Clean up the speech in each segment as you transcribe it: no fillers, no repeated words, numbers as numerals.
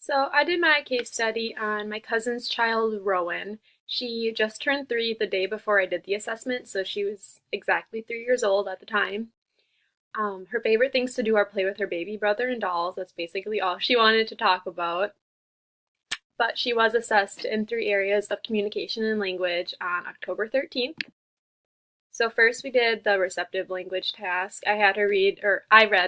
So I did my case study on my cousin's child, Rowan. She just turned 3 the day before I did the assessment, so she was exactly 3 years old at the time. Her favorite things to do are play with her baby brother and dolls. That's basically all she wanted to talk about. But she was assessed in 3 areas of communication and language on October 13th. So first we did the receptive language task. I read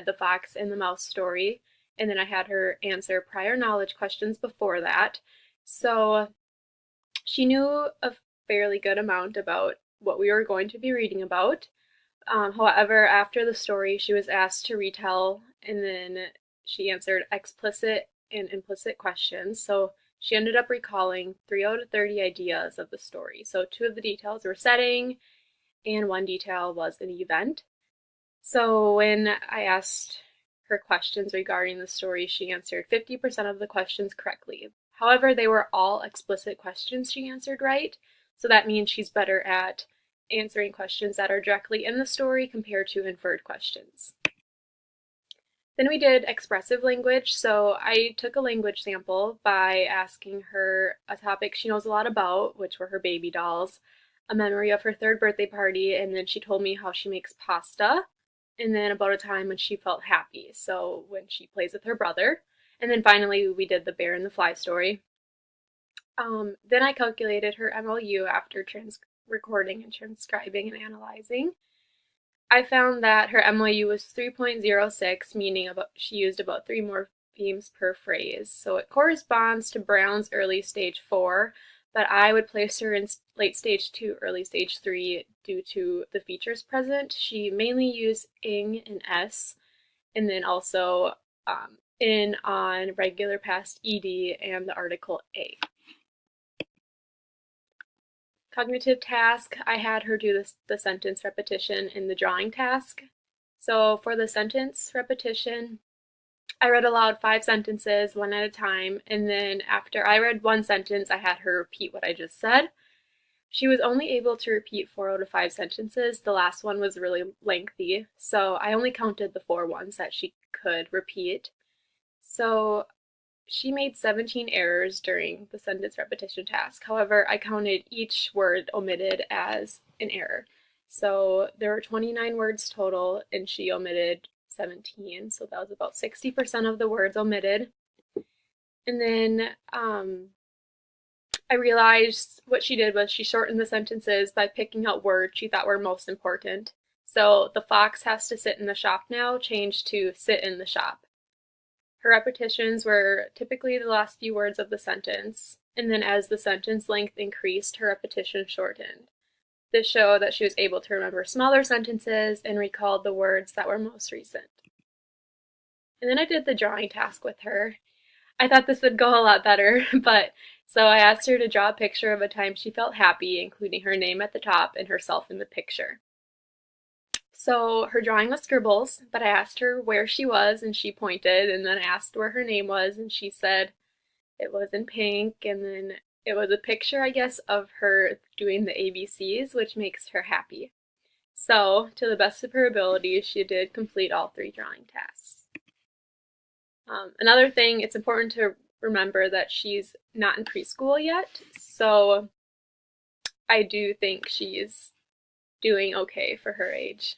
the Fox and the Mouse story, and then I had her answer prior knowledge questions before that. So she knew a fairly good amount about what we were going to be reading about. However, after the story, she was asked to retell, and then she answered explicit and implicit questions. So she ended up recalling 3 out of 30 ideas of the story. So 2 of the details were setting, and 1 detail was an event. So when I asked her questions regarding the story, she answered 50% of the questions correctly. However, they were all explicit questions she answered right, so that means she's better at answering questions that are directly in the story compared to inferred questions. Then we did expressive language, so I took a language sample by asking her a topic she knows a lot about, which were her baby dolls, a memory of her 3rd birthday party, and then she told me how she makes pasta, and then about a time when she felt happy, so when she plays with her brother. And then finally we did the bear and the fly story. Then I calculated her MLU after recording and transcribing and analyzing. I found that her MLU was 3.06, meaning she used about 3 morphemes per phrase. So it corresponds to Brown's early stage 4, but I would place her in late stage 2, early stage 3 due to the features present. She mainly used ing and s, and then also in, on, regular past ed, and the article a. Cognitive task, I had her do the sentence repetition in the drawing task. So for the sentence repetition, I read aloud 5 sentences, 1 at a time, and then after I read 1 sentence, I had her repeat what I just said. She was only able to repeat 4 out of 5 sentences. The last one was really lengthy, so I only counted the 4 ones that she could repeat. So she made 17 errors during the sentence repetition task. However, I counted each word omitted as an error. So there were 29 words total, and she omitted 17, so that was about 60% of the words omitted. And then I realized what she did was she shortened the sentences by picking out words she thought were most important. So the fox has to sit in the shop now changed to sit in the shop. Her repetitions were typically the last few words of the sentence, and then as the sentence length increased, her repetition shortened. This showed that she was able to remember smaller sentences and recalled the words that were most recent. And then I did the drawing task with her. I thought this would go a lot better, so I asked her to draw a picture of a time she felt happy, including her name at the top and herself in the picture. So her drawing was scribbles, but I asked her where she was, and she pointed, and then I asked where her name was, and she said it was in pink, and then it was a picture, I guess, of her doing the ABCs, which makes her happy. So, to the best of her ability, she did complete all 3 drawing tasks. Another thing, it's important to remember that she's not in preschool yet, so I do think she's doing okay for her age.